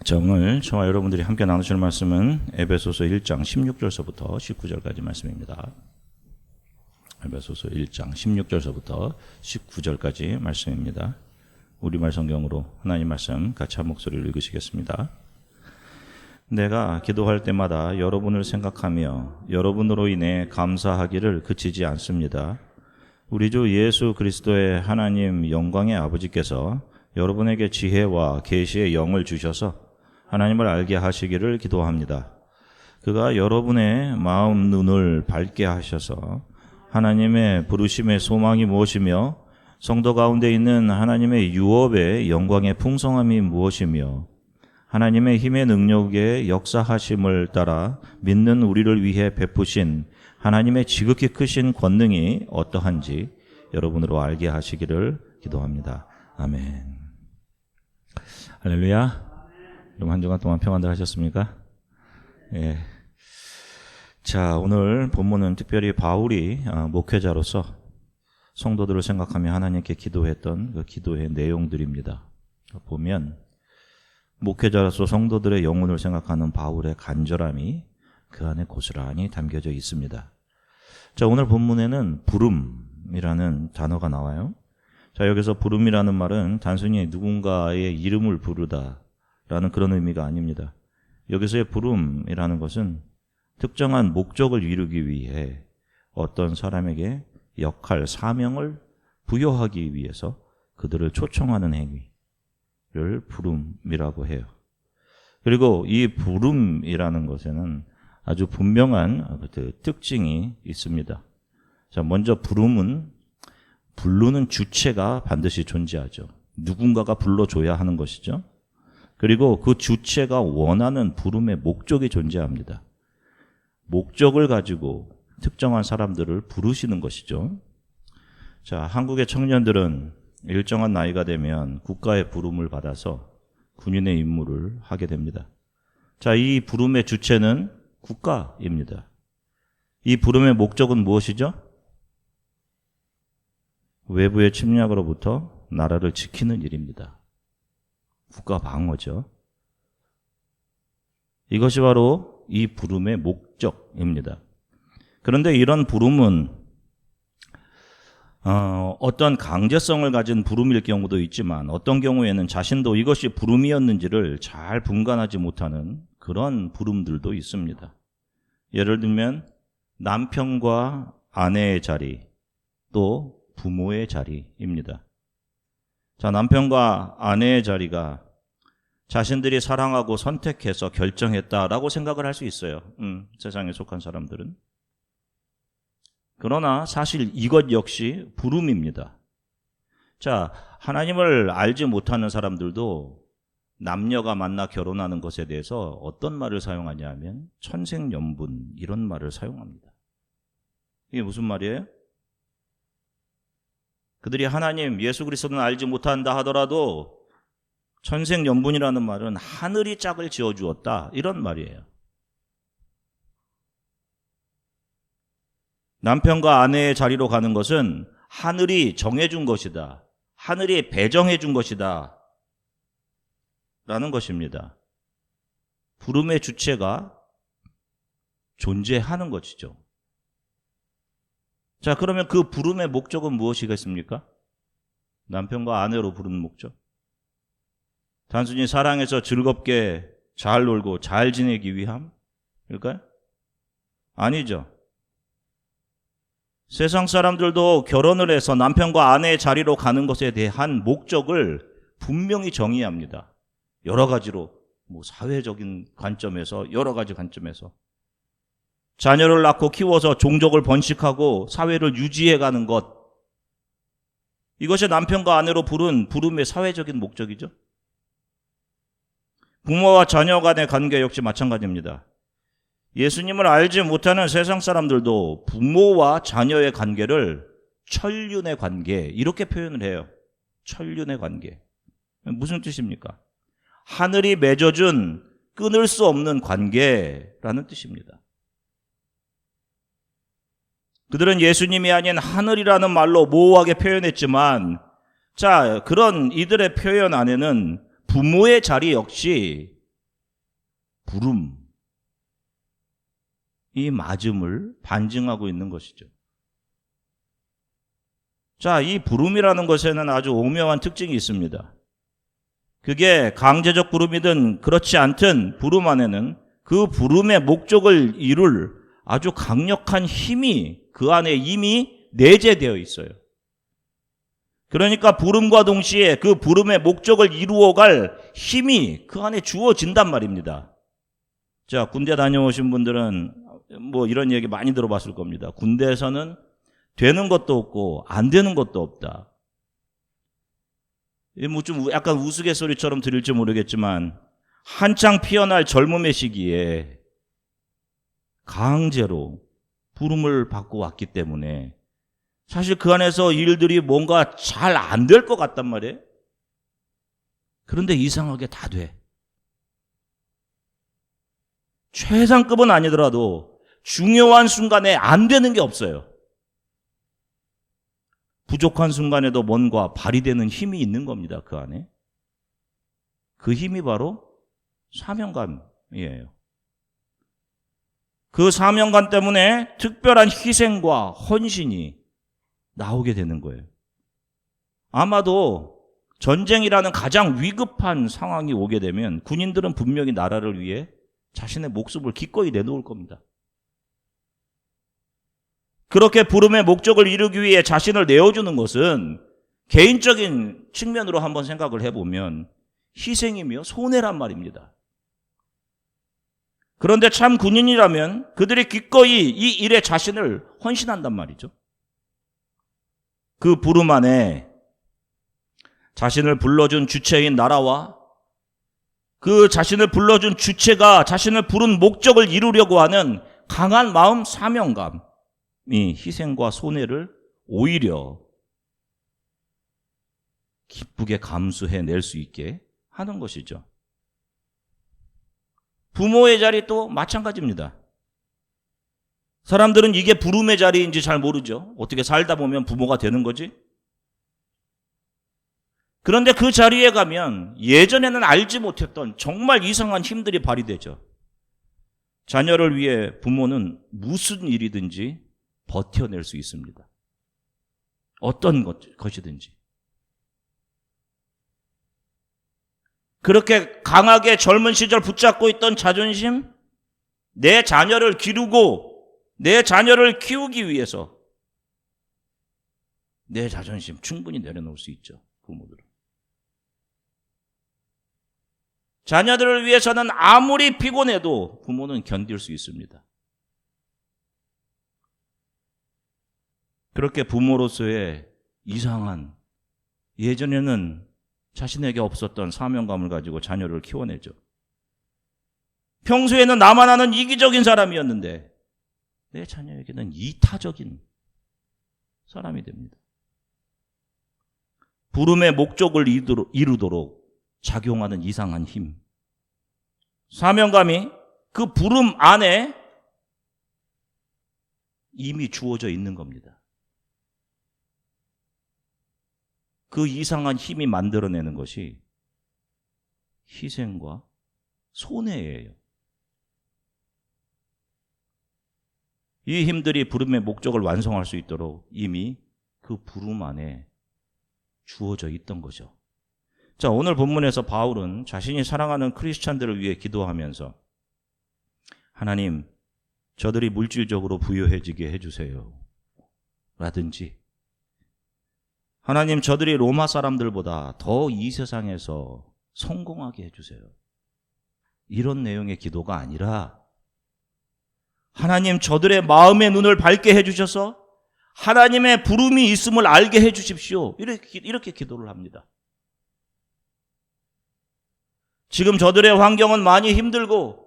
자, 오늘 저와 여러분들이 함께 나누실 말씀은 에베소서 1장 16절서부터 19절까지 말씀입니다. 에베소서 1장 16절서부터 19절까지 말씀입니다. 우리말 성경으로 하나님 말씀 같이 한 목소리로 읽으시겠습니다. 내가 기도할 때마다 여러분을 생각하며 여러분으로 인해 감사하기를 그치지 않습니다. 우리 주 예수 그리스도의 하나님 영광의 아버지께서 여러분에게 지혜와 계시의 영을 주셔서 하나님을 알게 하시기를 기도합니다. 그가 여러분의 마음 눈을 밝게 하셔서 하나님의 부르심의 소망이 무엇이며 성도 가운데 있는 하나님의 유업의 영광의 풍성함이 무엇이며 하나님의 힘의 능력의 역사하심을 따라 믿는 우리를 위해 베푸신 하나님의 지극히 크신 권능이 어떠한지 여러분으로 알게 하시기를 기도합니다. 아멘. 할렐루야. 여러분 한 주간 동안 평안들 하셨습니까? 예. 자, 오늘 본문은 특별히 바울이 목회자로서 성도들을 생각하며 하나님께 기도했던 그 기도의 내용들입니다. 보면 목회자로서 성도들의 영혼을 생각하는 바울의 간절함이 그 안에 고스란히 담겨져 있습니다. 자, 오늘 본문에는 부름이라는 단어가 나와요. 자, 여기서 부름이라는 말은 단순히 누군가의 이름을 부르다 라는 그런 의미가 아닙니다. 여기서의 부름이라는 것은 특정한 목적을 이루기 위해 어떤 사람에게 역할, 사명을 부여하기 위해서 그들을 초청하는 행위를 부름이라고 해요. 그리고 이 부름이라는 것에는 아주 분명한 특징이 있습니다. 자, 먼저 부르는 주체가 반드시 존재하죠. 누군가가 불러줘야 하는 것이죠. 그리고 그 주체가 원하는 부름의 목적이 존재합니다. 목적을 가지고 특정한 사람들을 부르시는 것이죠. 자, 한국의 청년들은 일정한 나이가 되면 국가의 부름을 받아서 군인의 임무를 하게 됩니다. 자, 이 부름의 주체는 국가입니다. 이 부름의 목적은 무엇이죠? 외부의 침략으로부터 나라를 지키는 일입니다. 국가 방어죠. 이것이 바로 이 부름의 목적입니다. 그런데 이런 부름은 어떤 강제성을 가진 부름일 경우도 있지만 어떤 경우에는 자신도 이것이 부름이었는지를 잘 분간하지 못하는 그런 부름들도 있습니다. 예를 들면 남편과 아내의 자리, 또 부모의 자리입니다. 자, 남편과 아내의 자리가 자신들이 사랑하고 선택해서 결정했다라고 생각을 할 수 있어요. 세상에 속한 사람들은. 그러나 사실 이것 역시 부름입니다. 자, 하나님을 알지 못하는 사람들도 남녀가 만나 결혼하는 것에 대해서 어떤 말을 사용하냐 하면 천생연분 이런 말을 사용합니다. 이게 무슨 말이에요? 그들이 하나님, 예수 그리스도는 알지 못한다 하더라도 천생연분이라는 말은 하늘이 짝을 지어주었다 이런 말이에요. 남편과 아내의 자리로 가는 것은 하늘이 정해준 것이다. 하늘이 배정해준 것이다. 라는 것입니다. 부름의 주체가 존재하는 것이죠. 자, 그러면 그 부름의 목적은 무엇이겠습니까? 남편과 아내로 부르는 목적. 단순히 사랑해서 즐겁게 잘 놀고 잘 지내기 위함일까요? 아니죠. 세상 사람들도 결혼을 해서 남편과 아내의 자리로 가는 것에 대한 목적을 분명히 정의합니다. 여러 가지로, 사회적인 관점에서, 여러 가지 관점에서. 자녀를 낳고 키워서 종족을 번식하고 사회를 유지해가는 것. 이것이 남편과 아내로 부른 부름의 사회적인 목적이죠. 부모와 자녀 간의 관계 역시 마찬가지입니다. 예수님을 알지 못하는 세상 사람들도 부모와 자녀의 관계를 천륜의 관계 이렇게 표현을 해요. 천륜의 관계. 무슨 뜻입니까? 하늘이 맺어준 끊을 수 없는 관계라는 뜻입니다. 그들은 예수님이 아닌 하늘이라는 말로 모호하게 표현했지만, 자, 그런 이들의 표현 안에는 부모의 자리 역시 부름, 이 맞음을 반증하고 있는 것이죠. 자, 이 부름이라는 것에는 아주 오묘한 특징이 있습니다. 그게 강제적 부름이든 그렇지 않든 부름 안에는 그 부름의 목적을 이룰 아주 강력한 힘이 그 안에 이미 내재되어 있어요. 그러니까 부름과 동시에 그 부름의 목적을 이루어갈 힘이 그 안에 주어진단 말입니다. 자, 군대 다녀오신 분들은 뭐 이런 얘기 많이 들어봤을 겁니다. 군대에서는 되는 것도 없고 안 되는 것도 없다. 뭐 좀 약간 우스갯소리처럼 들릴지 모르겠지만 한창 피어날 젊음의 시기에 강제로 부름을 받고 왔기 때문에 사실 그 안에서 일들이 뭔가 잘 안 될 것 같단 말이에요. 그런데 이상하게 다 돼. 최상급은 아니더라도 중요한 순간에 안 되는 게 없어요. 부족한 순간에도 뭔가 발휘되는 힘이 있는 겁니다. 그 안에. 그 힘이 바로 사명감이에요. 그 사명감 때문에 특별한 희생과 헌신이 나오게 되는 거예요. 아마도 전쟁이라는 가장 위급한 상황이 오게 되면 군인들은 분명히 나라를 위해 자신의 목숨을 기꺼이 내놓을 겁니다. 그렇게 부름의 목적을 이루기 위해 자신을 내어주는 것은 개인적인 측면으로 한번 생각을 해보면 희생이며 손해란 말입니다. 그런데 참 군인이라면 그들이 기꺼이 이 일에 자신을 헌신한단 말이죠. 그 부름 안에 자신을 불러준 주체인 나라와 그 자신을 불러준 주체가 자신을 부른 목적을 이루려고 하는 강한 마음, 사명감이 희생과 손해를 오히려 기쁘게 감수해낼 수 있게 하는 것이죠. 부모의 자리도 마찬가지입니다. 사람들은 이게 부름의 자리인지 잘 모르죠. 어떻게 살다 보면 부모가 되는 거지? 그런데 그 자리에 가면 예전에는 알지 못했던 정말 이상한 힘들이 발휘되죠. 자녀를 위해 부모는 무슨 일이든지 버텨낼 수 있습니다. 어떤 것이든지. 그렇게 강하게 젊은 시절 붙잡고 있던 자존심, 내 자녀를 기르고 내 자녀를 키우기 위해서 내 자존심 충분히 내려놓을 수 있죠. 부모들은. 자녀들을 위해서는 아무리 피곤해도 부모는 견딜 수 있습니다. 그렇게 부모로서의 이상한, 예전에는 자신에게 없었던 사명감을 가지고 자녀를 키워내죠. 평소에는 나만 아는 이기적인 사람이었는데 내 자녀에게는 이타적인 사람이 됩니다. 부름의 목적을 이루도록 작용하는 이상한 힘. 사명감이 그 부름 안에 이미 주어져 있는 겁니다. 그 이상한 힘이 만들어내는 것이 희생과 손해예요. 이 힘들이 부름의 목적을 완성할 수 있도록 이미 그 부름 안에 주어져 있던 거죠. 자, 오늘 본문에서 바울은 자신이 사랑하는 크리스찬들을 위해 기도하면서 하나님, 저들이 물질적으로 부유해지게 해주세요. 라든지 하나님, 저들이 로마 사람들보다 더 이 세상에서 성공하게 해주세요. 이런 내용의 기도가 아니라 하나님, 저들의 마음의 눈을 밝게 해주셔서 하나님의 부름이 있음을 알게 해주십시오. 이렇게 기도를 합니다. 지금 저들의 환경은 많이 힘들고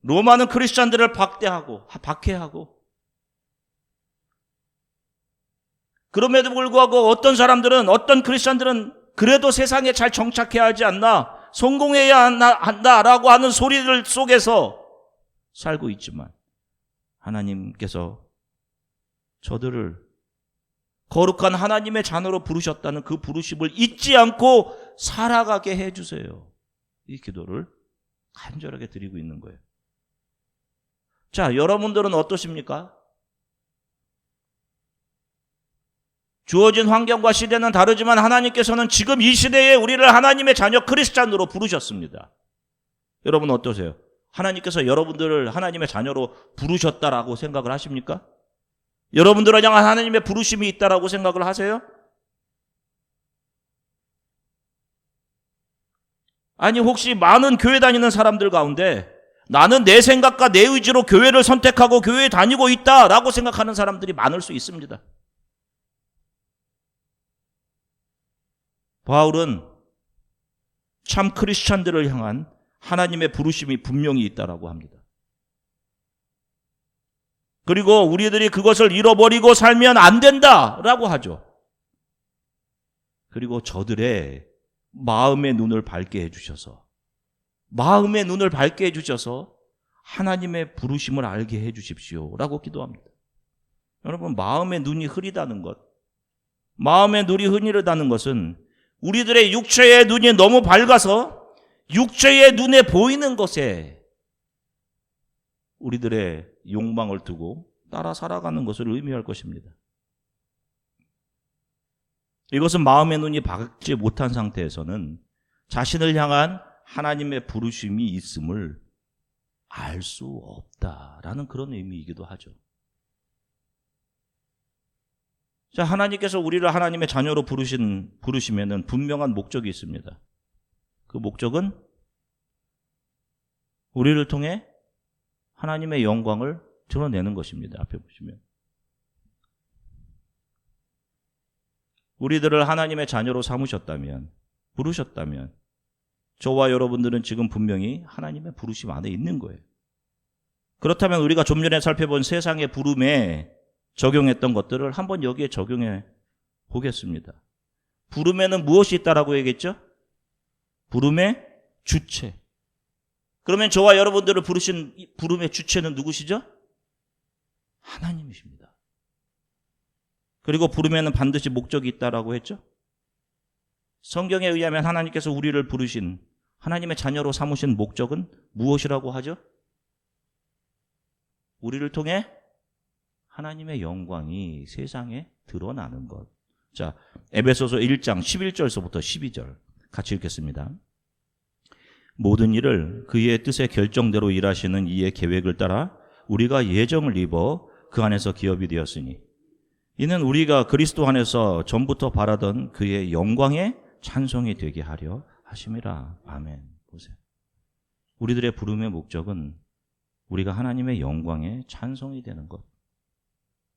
로마는 크리스찬들을 박해하고 그럼에도 불구하고 어떤 크리스찬들은 그래도 세상에 잘 정착해야 하지 않나, 성공해야 한다라고 하는 소리들 속에서 살고 있지만 하나님께서 저들을 거룩한 하나님의 자녀로 부르셨다는 그 부르심을 잊지 않고 살아가게 해주세요. 이 기도를 간절하게 드리고 있는 거예요. 자, 여러분들은 어떠십니까? 주어진 환경과 시대는 다르지만 하나님께서는 지금 이 시대에 우리를 하나님의 자녀 크리스찬으로 부르셨습니다. 여러분 어떠세요? 하나님께서 여러분들을 하나님의 자녀로 부르셨다라고 생각을 하십니까? 여러분들을 향한 하나님의 부르심이 있다라고 생각을 하세요? 아니 혹시 많은 교회 다니는 사람들 가운데 나는 내 생각과 내 의지로 교회를 선택하고 교회에 다니고 있다라고 생각하는 사람들이 많을 수 있습니다. 바울은 참 크리스찬들을 향한 하나님의 부르심이 분명히 있다라고 합니다. 그리고 우리들이 그것을 잃어버리고 살면 안 된다라고 하죠. 그리고 저들의 마음의 눈을 밝게 해주셔서 하나님의 부르심을 알게 해주십시오라고 기도합니다. 여러분, 마음의 눈이 흐리다는 것, 마음의 눈이 흐리다는 것은 우리들의 육체의 눈이 너무 밝아서 육체의 눈에 보이는 것에 우리들의 욕망을 두고 따라 살아가는 것을 의미할 것입니다. 이것은 마음의 눈이 밝지 못한 상태에서는 자신을 향한 하나님의 부르심이 있음을 알 수 없다라는 그런 의미이기도 하죠. 자, 하나님께서 우리를 하나님의 자녀로 부르시면은 분명한 목적이 있습니다. 그 목적은 우리를 통해 하나님의 영광을 드러내는 것입니다. 앞에 보시면. 우리들을 하나님의 자녀로 삼으셨다면, 부르셨다면 저와 여러분들은 지금 분명히 하나님의 부르심 안에 있는 거예요. 그렇다면 우리가 좀 전에 살펴본 세상의 부름에 적용했던 것들을 한번 여기에 적용해 보겠습니다. 부름에는 무엇이 있다라고 얘기했죠? 부름의 주체. 그러면 저와 여러분들을 부르신 부름의 주체는 누구시죠? 하나님이십니다. 그리고 부름에는 반드시 목적이 있다라고 했죠? 성경에 의하면 하나님께서 우리를 부르신 하나님의 자녀로 삼으신 목적은 무엇이라고 하죠? 우리를 통해 하나님의 영광이 세상에 드러나는 것. 자, 에베소서 1장 11절서부터 12절 같이 읽겠습니다. 모든 일을 그의 뜻의 결정대로 일하시는 이의 계획을 따라 우리가 예정을 입어 그 안에서 기업이 되었으니 이는 우리가 그리스도 안에서 전부터 바라던 그의 영광의 찬송이 되게 하려 하심이라. 아멘. 보세요. 우리들의 부름의 목적은 우리가 하나님의 영광의 찬송이 되는 것.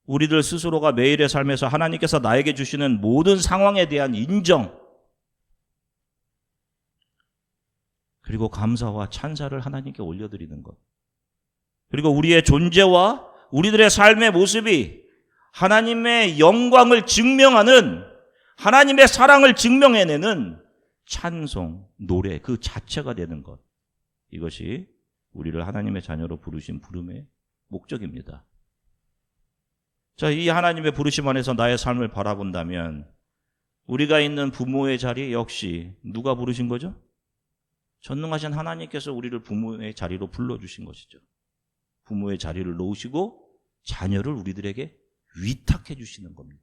우리들 스스로가 매일의 삶에서 하나님께서 나에게 주시는 모든 상황에 대한 인정, 그리고 감사와 찬사를 하나님께 올려드리는 것. 그리고 우리의 존재와 우리들의 삶의 모습이 하나님의 영광을 증명하는, 하나님의 사랑을 증명해내는 찬송, 노래 그 자체가 되는 것. 이것이 우리를 하나님의 자녀로 부르신 부름의 목적입니다. 자, 이 하나님의 부르심 안에서 나의 삶을 바라본다면 우리가 있는 부모의 자리 역시 누가 부르신 거죠? 전능하신 하나님께서 우리를 부모의 자리로 불러주신 것이죠. 부모의 자리를 놓으시고 자녀를 우리들에게 위탁해 주시는 겁니다.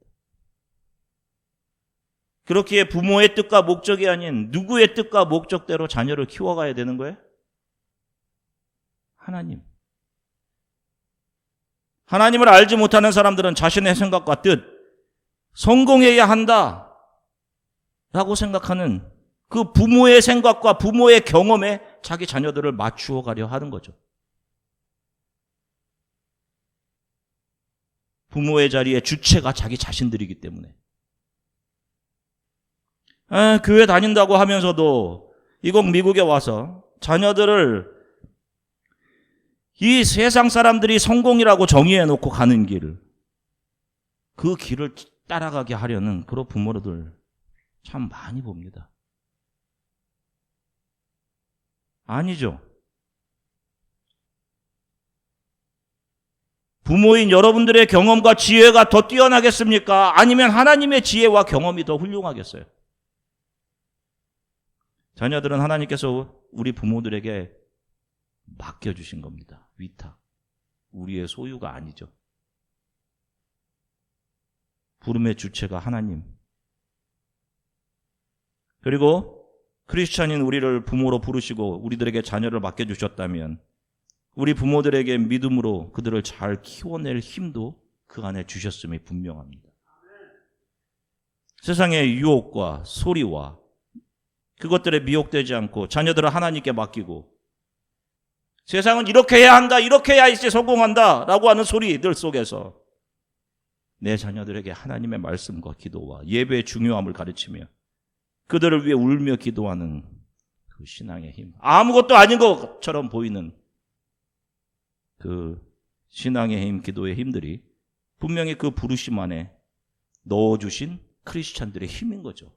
그렇기에 부모의 뜻과 목적이 아닌 누구의 뜻과 목적대로 자녀를 키워가야 되는 거예요? 하나님. 하나님을 알지 못하는 사람들은 자신의 생각과 뜻, 성공해야 한다 라고 생각하는 그 부모의 생각과 부모의 경험에 자기 자녀들을 맞추어 가려 하는 거죠. 부모의 자리에 주체가 자기 자신들이기 때문에. 교회 다닌다고 하면서도 이곳 미국에 와서 자녀들을 이 세상 사람들이 성공이라고 정의해놓고 가는 길, 그 길을 따라가게 하려는 그런 부모들 참 많이 봅니다. 아니죠. 부모인 여러분들의 경험과 지혜가 더 뛰어나겠습니까? 아니면 하나님의 지혜와 경험이 더 훌륭하겠어요? 자녀들은 하나님께서 우리 부모들에게 맡겨주신 겁니다. 위탁. 우리의 소유가 아니죠. 부름의 주체가 하나님. 그리고 크리스찬인 우리를 부모로 부르시고 우리들에게 자녀를 맡겨주셨다면 우리 부모들에게 믿음으로 그들을 잘 키워낼 힘도 그 안에 주셨음이 분명합니다. 세상의 유혹과 소리와 그것들에 미혹되지 않고 자녀들을 하나님께 맡기고 세상은 이렇게 해야 한다, 이렇게 해야지 성공한다 라고 하는 소리들 속에서 내 자녀들에게 하나님의 말씀과 기도와 예배의 중요함을 가르치며 그들을 위해 울며 기도하는 그 신앙의 힘, 아무것도 아닌 것처럼 보이는 그 신앙의 힘, 기도의 힘들이 분명히 그 부르심 안에 넣어주신 크리스찬들의 힘인 거죠.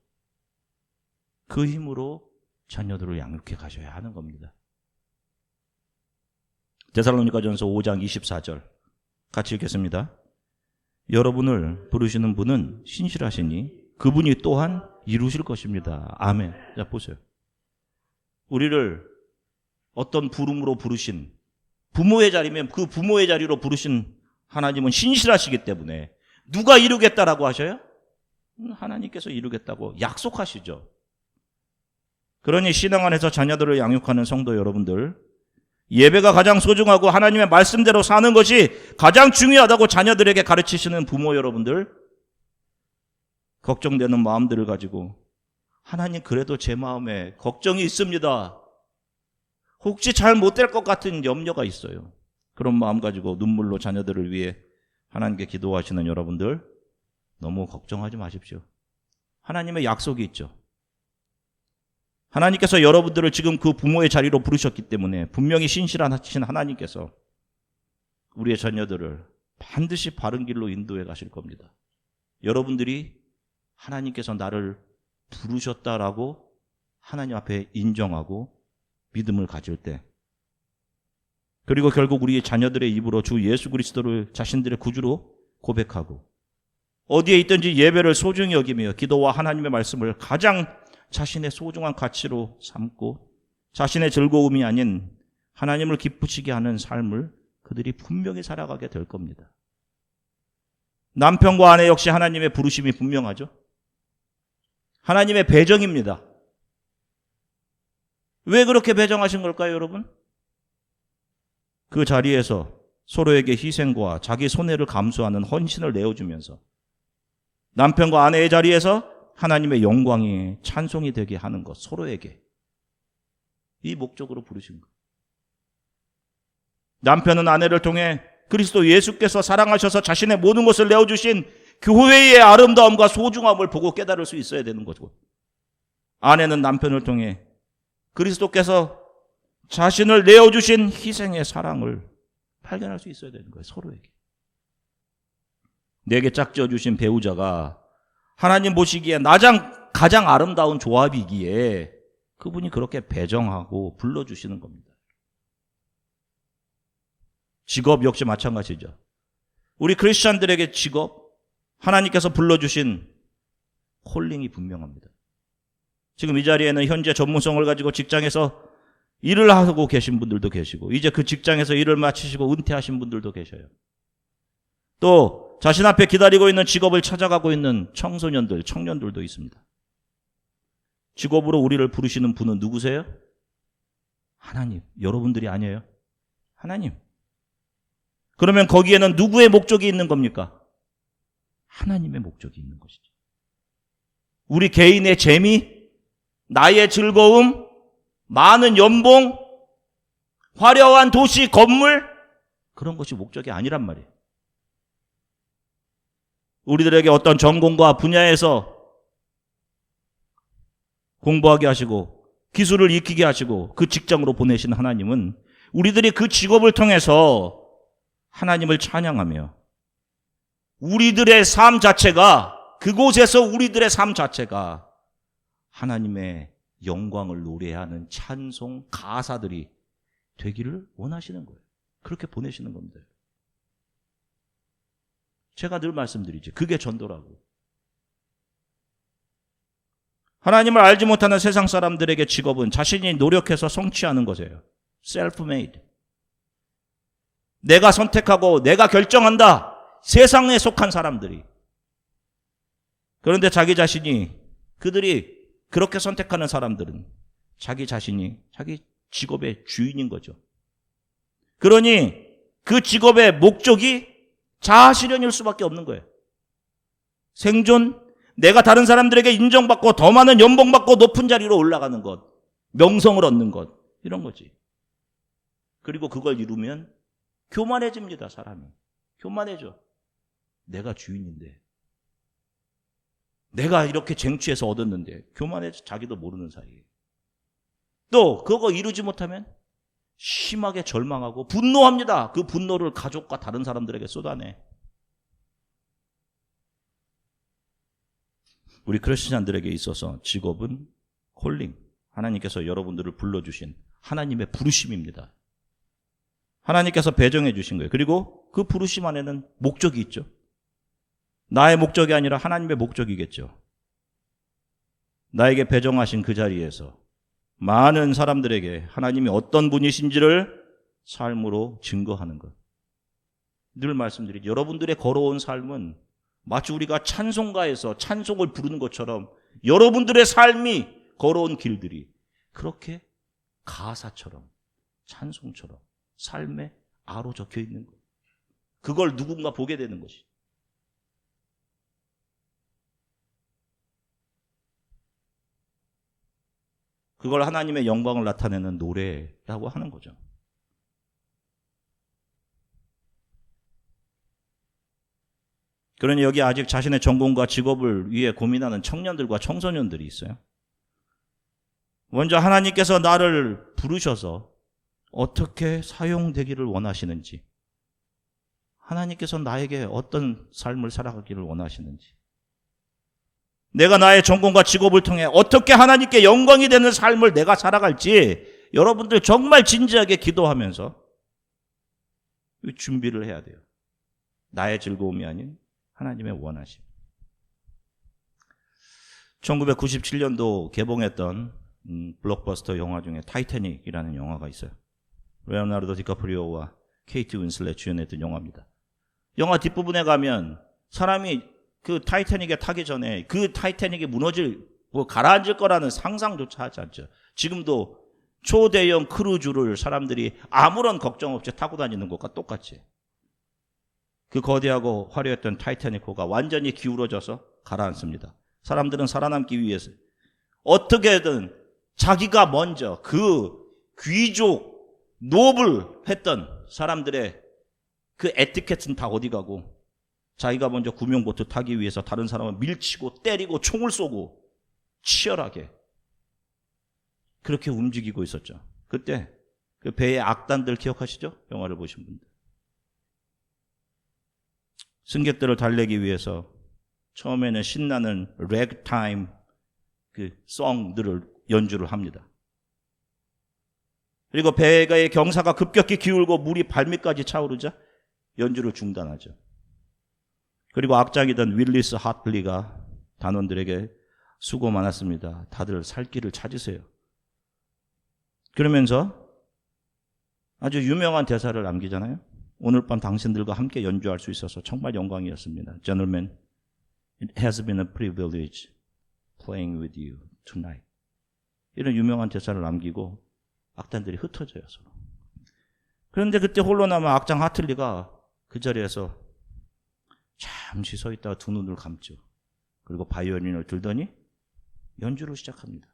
그 힘으로 자녀들을 양육해 가셔야 하는 겁니다. 데살로니가전서 5장 24절 같이 읽겠습니다. 여러분을 부르시는 분은 신실하시니 그분이 또한 이루실 것입니다. 아멘. 자, 보세요. 우리를 어떤 부름으로 부르신 부모의 자리면 그 부모의 자리로 부르신 하나님은 신실하시기 때문에 누가 이루겠다라고 하셔요? 하나님께서 이루겠다고 약속하시죠. 그러니 신앙 안에서 자녀들을 양육하는 성도 여러분들, 예배가 가장 소중하고 하나님의 말씀대로 사는 것이 가장 중요하다고 자녀들에게 가르치시는 부모 여러분들, 걱정되는 마음들을 가지고 하나님 그래도 제 마음에 걱정이 있습니다. 혹시 잘 못될 것 같은 염려가 있어요. 그런 마음 가지고 눈물로 자녀들을 위해 하나님께 기도하시는 여러분들 너무 걱정하지 마십시오. 하나님의 약속이 있죠. 하나님께서 여러분들을 지금 그 부모의 자리로 부르셨기 때문에 분명히 신실하신 하나님께서 우리의 자녀들을 반드시 바른 길로 인도해 가실 겁니다. 여러분들이 하나님께서 나를 부르셨다라고 하나님 앞에 인정하고 믿음을 가질 때, 그리고 결국 우리 자녀들의 입으로 주 예수 그리스도를 자신들의 구주로 고백하고 어디에 있든지 예배를 소중히 여기며 기도와 하나님의 말씀을 가장 자신의 소중한 가치로 삼고 자신의 즐거움이 아닌 하나님을 기쁘시게 하는 삶을 그들이 분명히 살아가게 될 겁니다. 남편과 아내 역시 하나님의 부르심이 분명하죠. 하나님의 배정입니다. 왜 그렇게 배정하신 걸까요, 여러분? 그 자리에서 서로에게 희생과 자기 손해를 감수하는 헌신을 내어주면서 남편과 아내의 자리에서 하나님의 영광이 찬송이 되게 하는 것, 서로에게. 이 목적으로 부르신 것. 남편은 아내를 통해 그리스도 예수께서 사랑하셔서 자신의 모든 것을 내어주신 교회의 아름다움과 소중함을 보고 깨달을 수 있어야 되는 거죠. 아내는 남편을 통해 그리스도께서 자신을 내어주신 희생의 사랑을 발견할 수 있어야 되는 거예요. 서로에게. 내게 짝지어 주신 배우자가 하나님 보시기에 가장 아름다운 조합이기에 그분이 그렇게 배정하고 불러주시는 겁니다. 직업 역시 마찬가지죠. 우리 크리스찬들에게 직업, 하나님께서 불러주신 콜링이 분명합니다. 지금 이 자리에는 현재 전문성을 가지고 직장에서 일을 하고 계신 분들도 계시고 이제 그 직장에서 일을 마치시고 은퇴하신 분들도 계셔요. 또 자신 앞에 기다리고 있는 직업을 찾아가고 있는 청소년들, 청년들도 있습니다. 직업으로 우리를 부르시는 분은 누구세요? 하나님. 여러분들이 아니에요. 하나님. 그러면 거기에는 누구의 목적이 있는 겁니까? 하나님의 목적이 있는 것이죠. 우리 개인의 재미, 나의 즐거움, 많은 연봉, 화려한 도시, 건물, 그런 것이 목적이 아니란 말이에요. 우리들에게 어떤 전공과 분야에서 공부하게 하시고 기술을 익히게 하시고 그 직장으로 보내신 하나님은 우리들이 그 직업을 통해서 하나님을 찬양하며 우리들의 삶 자체가, 그곳에서 우리들의 삶 자체가 하나님의 영광을 노래하는 찬송 가사들이 되기를 원하시는 거예요. 그렇게 보내시는 겁니다. 제가 늘 말씀드리지, 그게 전도라고. 하나님을 알지 못하는 세상 사람들에게 직업은 자신이 노력해서 성취하는 것이에요. self-made. 내가 선택하고 내가 결정한다. 세상에 속한 사람들이. 그런데 자기 자신이, 그들이 그렇게 선택하는 사람들은 자기 자신이 자기 직업의 주인인 거죠. 그러니 그 직업의 목적이 자아실현일 수밖에 없는 거예요. 생존, 내가 다른 사람들에게 인정받고 더 많은 연봉 받고 높은 자리로 올라가는 것, 명성을 얻는 것, 이런 거지. 그리고 그걸 이루면 교만해집니다, 사람이. 교만해져. 내가 주인인데. 내가 이렇게 쟁취해서 얻었는데 교만해져. 자기도 모르는 사이에. 또 그거 이루지 못하면 심하게 절망하고 분노합니다. 그 분노를 가족과 다른 사람들에게 쏟아내. 우리 크리스찬들에게 있어서 직업은 콜링, 하나님께서 여러분들을 불러주신 하나님의 부르심입니다. 하나님께서 배정해 주신 거예요. 그리고 그 부르심 안에는 목적이 있죠. 나의 목적이 아니라 하나님의 목적이겠죠. 나에게 배정하신 그 자리에서 많은 사람들에게 하나님이 어떤 분이신지를 삶으로 증거하는 것. 늘 말씀드리죠. 여러분들의 걸어온 삶은 마치 우리가 찬송가에서 찬송을 부르는 것처럼 여러분들의 삶이 걸어온 길들이 그렇게 가사처럼, 찬송처럼 삶에 아로 적혀 있는 거예요. 그걸 누군가 보게 되는 것이. 그걸 하나님의 영광을 나타내는 노래라고 하는 거죠. 그러니 여기 아직 자신의 전공과 직업을 위해 고민하는 청년들과 청소년들이 있어요. 먼저 하나님께서 나를 부르셔서 어떻게 사용되기를 원하시는지, 하나님께서 나에게 어떤 삶을 살아가기를 원하시는지, 내가 나의 전공과 직업을 통해 어떻게 하나님께 영광이 되는 삶을 내가 살아갈지 여러분들 정말 진지하게 기도하면서 준비를 해야 돼요. 나의 즐거움이 아닌 하나님의 원하심. 1997년도 개봉했던 블록버스터 영화 중에 타이타닉이라는 영화가 있어요. 레오나르도 디카프리오와 케이트 윈슬렛 주연했던 영화입니다. 영화 뒷부분에 가면 사람이 그 타이타닉에 타기 전에 그 타이타닉이 가라앉을 거라는 상상조차 하지 않죠. 지금도 초대형 크루즈를 사람들이 아무런 걱정 없이 타고 다니는 것과 똑같이 그 거대하고 화려했던 타이타닉호가 완전히 기울어져서 가라앉습니다. 사람들은 살아남기 위해서 어떻게든 자기가 먼저 그 귀족, 노블했던 사람들의 그 에티켓은 다 어디 가고 자기가 먼저 구명보트 타기 위해서 다른 사람을 밀치고 때리고 총을 쏘고 치열하게 그렇게 움직이고 있었죠. 그때 그 배의 악단들 기억하시죠? 영화를 보신 분들. 승객들을 달래기 위해서 처음에는 신나는 렉타임 그 송들을 연주를 합니다. 그리고 배의 경사가 급격히 기울고 물이 발밑까지 차오르자 연주를 중단하죠. 그리고 악장이던 윌리스 하틀리가 단원들에게 수고 많았습니다. 다들 살 길을 찾으세요. 그러면서 아주 유명한 대사를 남기잖아요. 오늘 밤 당신들과 함께 연주할 수 있어서 정말 영광이었습니다. Gentlemen, it has been a privilege playing with you tonight. 이런 유명한 대사를 남기고 악단들이 흩어져요, 서로. 그런데 그때 홀로 남은 악장 하틀리가 그 자리에서 잠시 서 있다가 두 눈을 감죠. 그리고 바이올린을 들더니 연주를 시작합니다.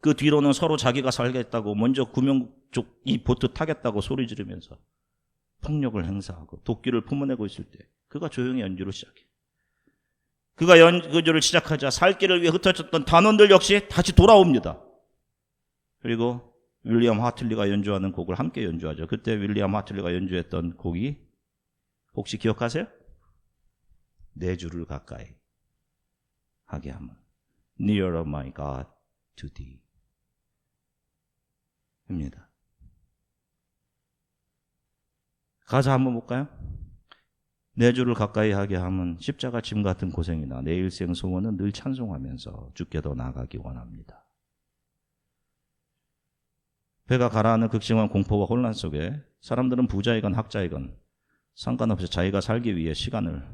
그 뒤로는 서로 자기가 살겠다고 먼저 구명 쪽 이 보트 타겠다고 소리 지르면서 폭력을 행사하고 도끼를 품어내고 있을 때 그가 조용히 연주를 시작해. 그가 연주를 시작하자 살 길을 위해 흩어졌던 단원들 역시 다시 돌아옵니다. 그리고 윌리엄 하틀리가 연주하는 곡을 함께 연주하죠. 그때 윌리엄 하틀리가 연주했던 곡이 혹시 기억하세요? 내 주를 가까이 하게 하면 Nearer my God to thee 입니다. 가사 한번 볼까요? 내 주를 가까이 하게 함은 십자가 짐 같은 고생이나 내 일생 소원은 늘 찬송하면서 주께 더 나아가기 원합니다. 배가 가라앉는 극심한 공포와 혼란 속에 사람들은 부자이건 학자이건 상관없이 자기가 살기 위해 시간을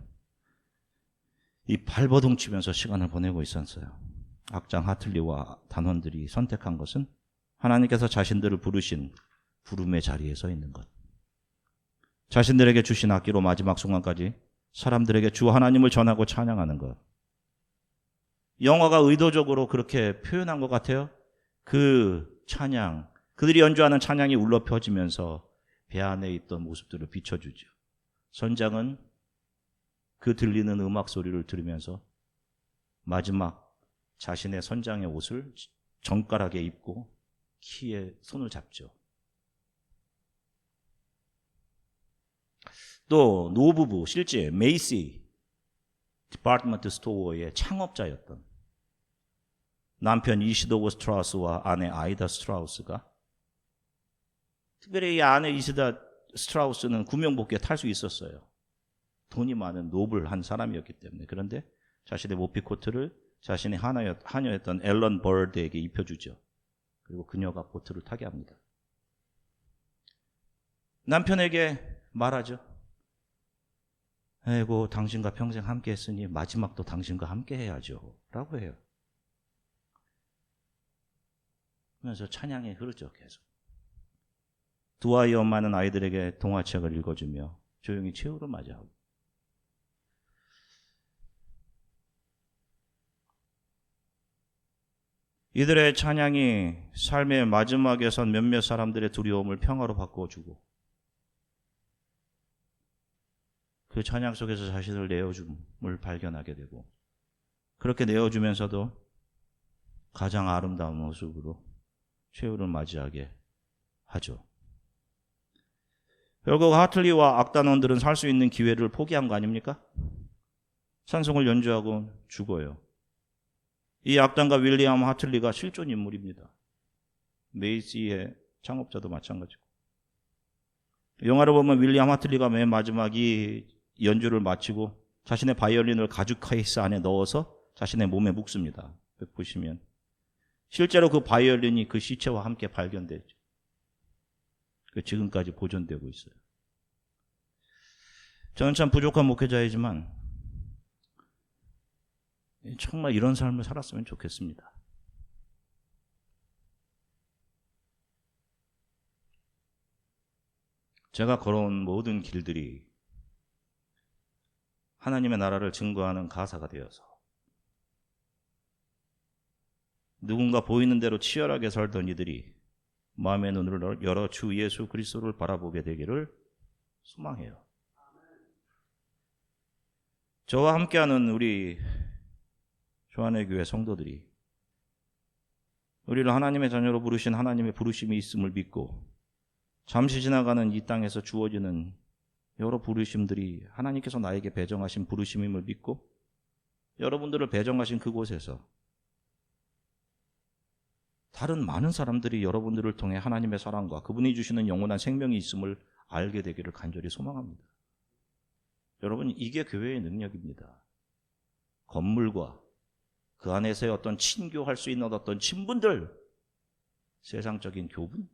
이 발버둥 치면서 시간을 보내고 있었어요. 악장 하틀리와 단원들이 선택한 것은 하나님께서 자신들을 부르신 부름의 자리에 서 있는 것. 자신들에게 주신 악기로 마지막 순간까지 사람들에게 주 하나님을 전하고 찬양하는 것. 영화가 의도적으로 그렇게 표현한 것 같아요. 그 찬양, 그들이 연주하는 찬양이 울려 퍼지면서 배 안에 있던 모습들을 비춰주죠. 선장은 그 들리는 음악 소리를 들으면서 마지막 자신의 선장의 옷을 정갈하게 입고 키에 손을 잡죠. 또 노부부, 실제 메이시 디파트먼트 스토어의 창업자였던 남편 이시도고 스트라우스와 아내 아이다 스트라우스가, 특별히 이 아내 이시다 스트라우스는 구명복귀에 탈 수 있었어요. 돈이 많은 노블한 사람이었기 때문에. 그런데 자신의 모피 코트를 자신의 하녀였던 앨런 버드에게 입혀주죠. 그리고 그녀가 보트를 타게 합니다. 남편에게 말하죠. 아이고, 당신과 평생 함께 했으니 마지막도 당신과 함께 해야죠 라고 해요. 그러면서 찬양이 흐르죠. 계속. 두 아이 엄마는 아이들에게 동화책을 읽어주며 조용히 최후를 맞이하고, 이들의 찬양이 삶의 마지막에 선 몇몇 사람들의 두려움을 평화로 바꿔주고, 그 찬양 속에서 자신을 내어줌을 발견하게 되고, 그렇게 내어주면서도 가장 아름다운 모습으로 최후를 맞이하게 하죠. 결국 하틀리와 악단원들은 살 수 있는 기회를 포기한 거 아닙니까? 찬송을 연주하고 죽어요. 이 악단과 윌리엄 하틀리가 실존 인물입니다. 메이시의 창업자도 마찬가지고. 영화를 보면 윌리엄 하틀리가 맨 마지막 이 연주를 마치고 자신의 바이올린을 가죽 케이스 안에 넣어서 자신의 몸에 묶습니다. 보시면 실제로 그 바이올린이 그 시체와 함께 발견되죠. 지금까지 보존되고 있어요. 저는 참 부족한 목회자이지만 정말 이런 삶을 살았으면 좋겠습니다. 제가 걸어온 모든 길들이 하나님의 나라를 증거하는 가사가 되어서 누군가 보이는 대로 치열하게 살던 이들이 마음의 눈을 열어 주 예수 그리스도를 바라보게 되기를 소망해요. 저와 함께하는 우리 조한의 교회 성도들이 우리를 하나님의 자녀로 부르신 하나님의 부르심이 있음을 믿고 잠시 지나가는 이 땅에서 주어지는 여러 부르심들이 하나님께서 나에게 배정하신 부르심임을 믿고 여러분들을 배정하신 그곳에서 다른 많은 사람들이 여러분들을 통해 하나님의 사랑과 그분이 주시는 영원한 생명이 있음을 알게 되기를 간절히 소망합니다. 여러분, 이게 교회의 능력입니다. 건물과 그 안에서의 어떤 친교할 수 있는 어떤 친분들, 세상적인 교분,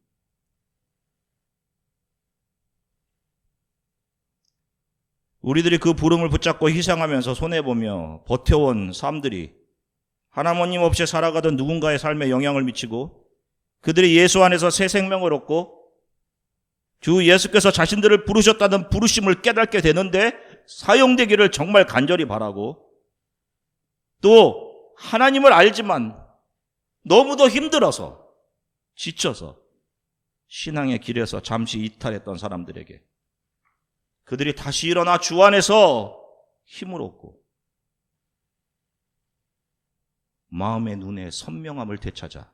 우리들이 그 부름을 붙잡고 희생하면서 손해보며 버텨온 삶들이 하나님 없이 살아가던 누군가의 삶에 영향을 미치고 그들이 예수 안에서 새 생명을 얻고 주 예수께서 자신들을 부르셨다는 부르심을 깨닫게 되는데 사용되기를 정말 간절히 바라고, 또 하나님을 알지만 너무도 힘들어서 지쳐서 신앙의 길에서 잠시 이탈했던 사람들에게 그들이 다시 일어나 주 안에서 힘을 얻고 마음의 눈에 선명함을 되찾아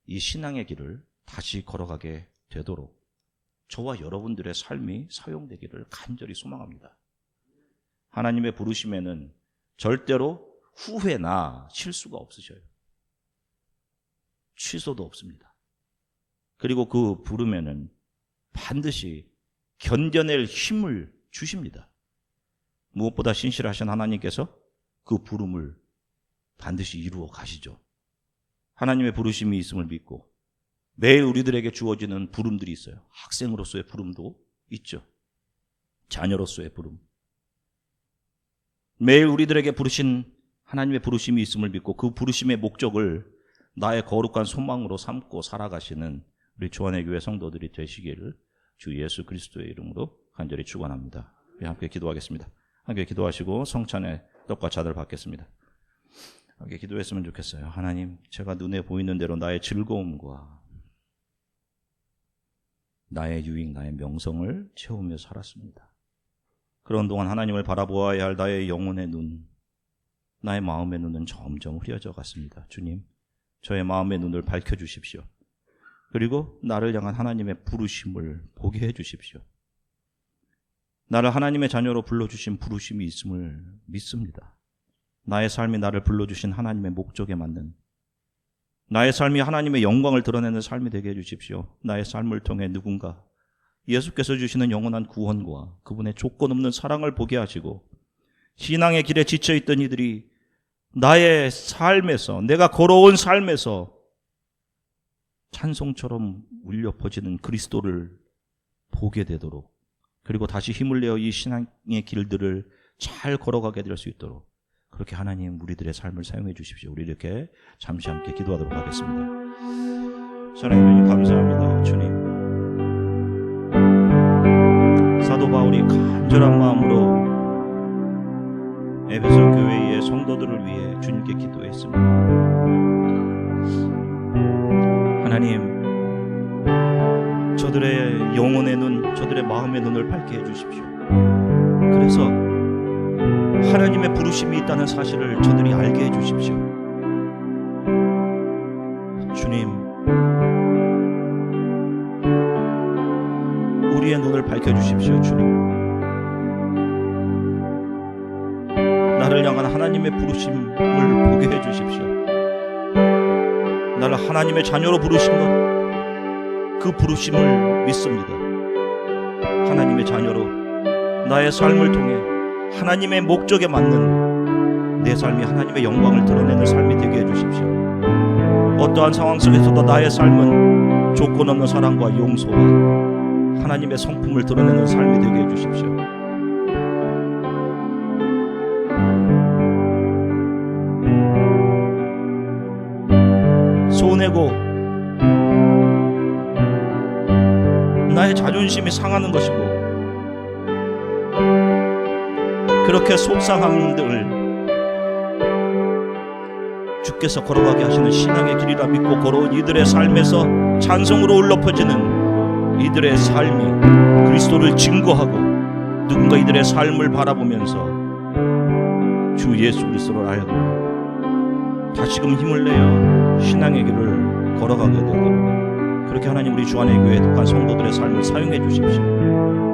이 신앙의 길을 다시 걸어가게 되도록 저와 여러분들의 삶이 사용되기를 간절히 소망합니다. 하나님의 부르심에는 절대로 후회나 실수가 없으셔요. 취소도 없습니다. 그리고 그 부름에는 반드시 견뎌낼 힘을 주십니다. 무엇보다 신실하신 하나님께서 그 부름을 반드시 이루어 가시죠. 하나님의 부르심이 있음을 믿고 매일 우리들에게 주어지는 부름들이 있어요. 학생으로서의 부름도 있죠. 자녀로서의 부름. 매일 우리들에게 부르신 하나님의 부르심이 있음을 믿고 그 부르심의 목적을 나의 거룩한 소망으로 삼고 살아가시는 우리 조안의 교회 성도들이 되시기를 주 예수 그리스도의 이름으로 간절히 축원합니다. 우리 함께 기도하겠습니다. 함께 기도하시고 성찬의 떡과 잔을 받겠습니다. 함께 기도했으면 좋겠어요. 하나님, 제가 눈에 보이는 대로 나의 즐거움과 나의 유익, 나의 명성을 채우며 살았습니다. 그런 동안 하나님을 바라보아야 할 나의 영혼의 눈, 나의 마음의 눈은 점점 흐려져 갔습니다. 주님, 저의 마음의 눈을 밝혀주십시오. 그리고 나를 향한 하나님의 부르심을 보게 해주십시오. 나를 하나님의 자녀로 불러주신 부르심이 있음을 믿습니다. 나의 삶이 나를 불러주신 하나님의 목적에 맞는, 나의 삶이 하나님의 영광을 드러내는 삶이 되게 해주십시오. 나의 삶을 통해 누군가 예수께서 주시는 영원한 구원과 그분의 조건 없는 사랑을 보게 하시고 신앙의 길에 지쳐있던 이들이 나의 삶에서, 내가 걸어온 삶에서 찬송처럼 울려 퍼지는 그리스도를 보게 되도록, 그리고 다시 힘을 내어 이 신앙의 길들을 잘 걸어가게 될 수 있도록 그렇게 하나님 우리들의 삶을 사용해 주십시오. 우리 이렇게 잠시 함께 기도하도록 하겠습니다. 사랑해 주님 감사합니다. 주님, 사도 바울이 간절한 마음으로 에베소 교회의 성도들을 위해 주님께 기도했습니다. 하나님, 저들의 영혼의 눈, 저들의 마음의 눈을 밝게 해주십시오. 그래서 하나님의 부르심이 있다는 사실을 저들이 알게 해주십시오. 주님, 우리의 눈을 밝혀주십시오. 주님, 나를 향한 하나님의 부르심을 보게 해주십시오. 나를 하나님의 자녀로 부르신 것, 그 부르심을 믿습니다. 하나님의 자녀로 나의 삶을 통해 하나님의 목적에 맞는 내 삶이 하나님의 영광을 드러내는 삶이 되게 해주십시오. 어떠한 상황 속에서도 나의 삶은 조건 없는 사랑과 용서와 하나님의 성품을 드러내는 삶이 되게 해주십시오. 손해고 나의 자존심이 상하는 것이고 그렇게 속상함들 주께서 걸어가게 하시는 신앙의 길이라 믿고 걸어온 이들의 삶에서 찬송으로 울러퍼지는 이들의 삶이 그리스도를 증거하고 누군가 이들의 삶을 바라보면서 주 예수 그리스도를 알고 다시금 힘을 내어 신앙의 길을 걸어가게 되도록 그렇게 하나님 우리 주안의 교회 독한 성도들의 삶을 사용해 주십시오.